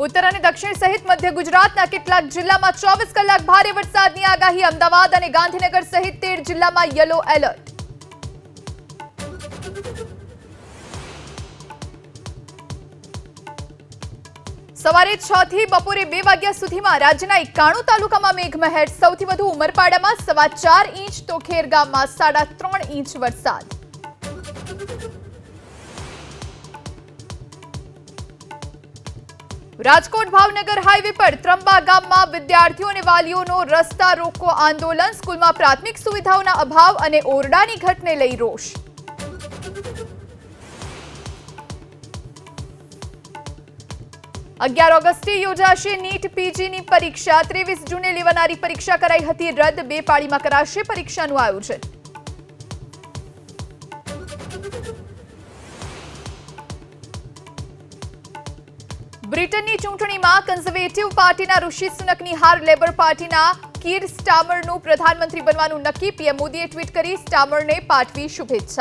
ઉત્તર અને દક્ષિણ સહિત મધ્ય ગુજરાતના કેટલાક જિલ્લામાં 24 કલાક ભારે વરસાદની આગાહી। અમદાવાદ અને ગાંધીનગર સહિત 13 જિલ્લામાં યલો એલર્ટ। સવારે 6 થી બપોરે 2 વાગ્યા સુધીમાં રાજ્યના 91 તાલુકામાં મેઘમહેર। સૌથી વધુ ઉમરપાડામાં 4.25 ઇંચ તો ખેરગામમાં 3.5 ઇંચ વરસાદ। રાજકોટ ભાવનગર હાઈવે પર ત્રંબા ગામમાં વિદ્યાર્થીઓ અને વાલીઓનો રસ્તા રોકો આંદોલન। સ્કૂલમાં પ્રાથમિક સુવિધાઓના અભાવ અને ઓરડાની ઘટને લઈ રોષ। 11 ઓગસ્ટે યોજાશે નીટ પીજીની પરીક્ષા। 23 જૂને લેવાનારી પરીક્ષા કરાઈ હતી રદ। 2 પાળીમાં કરાશે પરીક્ષાનું આયોજન। બ્રિટનની ચૂંટણીમાં કન્ઝર્વેટિવ પાર્ટીના ઋષિ સુનકની હાર। લેબર પાર્ટીના કીર સ્ટાર્મરનું પ્રધાનમંત્રી બનવાનું નક્કી। પીએમ મોદીએ ટ્વીટ કરી સ્ટાર્મરને પાઠવી શુભેચ્છા।